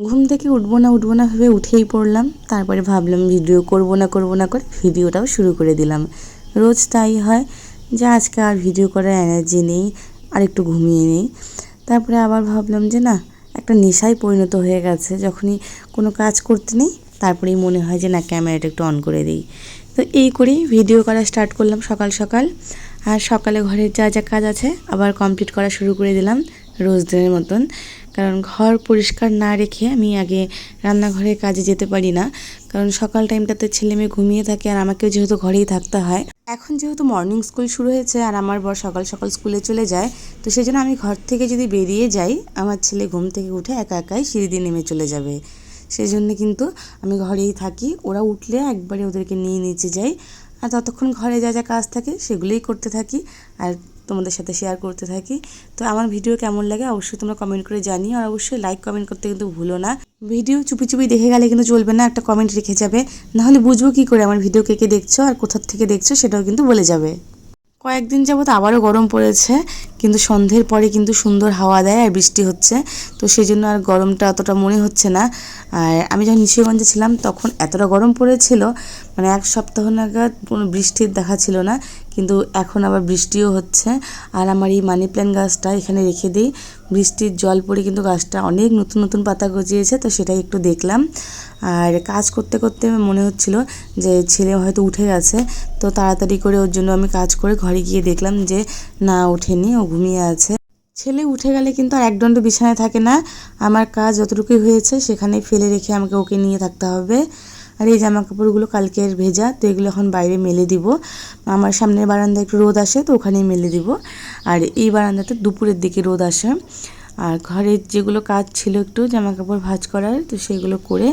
ঘুম থেকে উঠবো না ভেবে উঠেই পড়লাম। তারপরে ভাবলাম ভিডিও করব না করে ভিডিওটাও শুরু করে দিলাম। রোজ তাই হয় যে আজকে আর ভিডিও করার এনার্জি নেই, আর একটু ঘুমিয়ে নেই। তারপরে আবার ভাবলাম যে না, একটা নেশায় পরিণত হয়ে গেছে। যখনই কোনো কাজ করতে নেই তারপরেই মনে হয় যে না, ক্যামেরাটা একটু অন করে দিই। তো এই করেই ভিডিও করা স্টার্ট করলাম সকাল সকাল। আর সকালে ঘরের যা যা কাজ আছে আবার কমপ্লিট করা শুরু করে দিলাম রোজ দিনের মতন। কারণ ঘর পরিষ্কার না রেখে আমি আগে রান্নাঘরের কাজে যেতে পারি না। কারণ সকাল টাইমটাতে ছেলে মেয়ে ঘুমিয়ে থাকে আর আমাকেও যেহেতু ঘরেই থাকতে হয়। এখন যেহেতু মর্নিং স্কুল শুরু হয়েছে আর আমার বর সকাল সকাল স্কুলে চলে যায়, তো সেই জন্য আমি ঘর থেকে যদি বেরিয়ে যাই, আমার ছেলে ঘুম থেকে উঠে একা একাই সিঁড়ি দিয়ে নেমে চলে যাবে। সেই জন্য কিন্তু আমি ঘরেই থাকি। ওরা উঠলে একবারে ওদেরকে নিয়ে নিচে যাই, আর ততক্ষণ ঘরে যা যা কাজ থাকে সেগুলোই করতে থাকি আর তোমাদের সাথে শেয়ার করতে থাকি। তো আমার ভিডিও কেমন লাগে অবশ্যই তোমরা কমেন্ট করে জানিও, আর অবশ্যই লাইক কমেন্ট করতে কিন্তু ভুলো না। ভিডিও চুপি চুপি দেখে গেলে কিন্তু চলবে না, একটা কমেন্ট রেখে যাবে, নাহলে বুঝবো কী করে আমার ভিডিও কে কে দেখছো আর কোথা থেকে দেখছো সেটাও কিন্তু বলে যাবে। কয়েকদিন যাবত আবারও গরম পড়েছে, কিন্তু সন্ধ্যের পরে কিন্তু সুন্দর হাওয়া দেয় আর বৃষ্টি হচ্ছে, তো সেই জন্য আর গরমটা অতটা মনে হচ্ছে না। আর আমি যখন নিশিগঞ্জে ছিলাম তখন এতটা গরম পড়েছিল, মানে এক সপ্তাহ নাগাদ কোনো বৃষ্টির দেখা ছিল না, কিন্তু এখন আবার বৃষ্টিও হচ্ছে। আর আমার এই মানি প্ল্যান্ট গাছটা এখানে রেখে দিই, বৃষ্টির জল পড়ে কিন্তু গাছটা অনেক নতুন নতুন পাতা গজিয়েছে, তো সেটাই একটু দেখলাম। আর কাজ করতে করতে মনে হচ্ছিল যে ছেলে হয়তো উঠে গেছে, তো তাড়াতাড়ি করে ওর জন্য আমি কাজ করে ঘরে গিয়ে দেখলাম যে না, ওঠেনি, ও ঘুমিয়ে আছে। ছেলে উঠে গেলে কিন্তু আর একদণ্ড বিছানায় থাকে না, আমার কাজ যতটুকুই হয়েছে সেখানেই ফেলে রেখে আমাকে ওকে নিয়ে থাকতে হবে। আর এই জামা কাপড়গুলো কালকের ভেজা, তো এগুলো এখন বাইরে মেলে দিব। আমার সামনের বারান্দায় একটু রোদ আসে, তো ওখানেই মেলে দিব। আর এই বারান্দাতে দুপুরের দিকে রোদ আসে। আর ঘরের যেগুলো কাজ ছিল একটু জামা কাপড় ভাঁজ করার, তো সেগুলো করে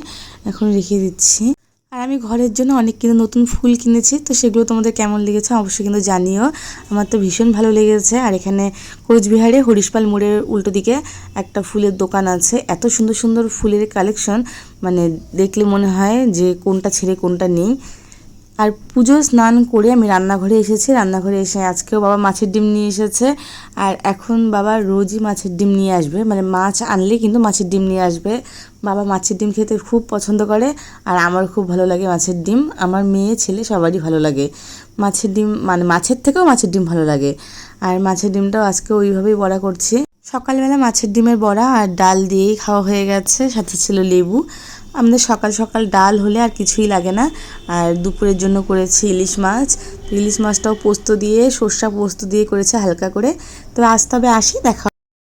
এখন রেখে দিচ্ছি। আর আমি ঘরের জন্য অনেক কিন্তু নতুন ফুল কিনেছি, তো সেগুলো তোমাদের কেমন লেগেছে অবশ্যই কিন্তু জানিও। আমার তো ভীষণ ভালো লেগেছে। আর এখানে কোচবিহারে হরিশপাল মোড়ের উল্টো দিকে একটা ফুলের দোকান আছে, এত সুন্দর সুন্দর ফুলের কালেকশন, মানে দেখলে মনে হয় যে কোনটা ছেড়ে কোনটা নেই। আর পুজো স্নান করে আমি রান্নাঘরে এসেছি, রান্নাঘরে এসে আজকেও বাবা মাছের ডিম নিয়ে এসেছে। আর এখন বাবা রোজই মাছের ডিম নিয়ে আসবে, মানে মাছ আনলে কিন্তু মাছের ডিম নিয়ে আসবে। বাবা মাছের ডিম খেতে খুব পছন্দ করে, আর আমার খুব ভালো লাগে মাছের ডিম, আমার মেয়ে ছেলে সবারই ভালো লাগে মাছের ডিম, মানে মাছের থেকেও মাছের ডিম ভালো লাগে। আর মাছের ডিমটাও আজকে ওইভাবেই বড়া করছি। সকালবেলা মাছের ডিমের বড়া আর ডাল দিয়েই খাওয়া হয়ে গেছে, সাথে ছিল লেবু। আমাদের সকাল সকাল ডাল হলে আর কিছুই লাগে না। আর দুপুরের জন্য করেছি ইলিশ মাছ, ইলিশ মাছটাও পোস্ত দিয়ে, সর্ষা পোস্ত দিয়ে করেছে হালকা করে। তো আজ তবে আসি, দেখা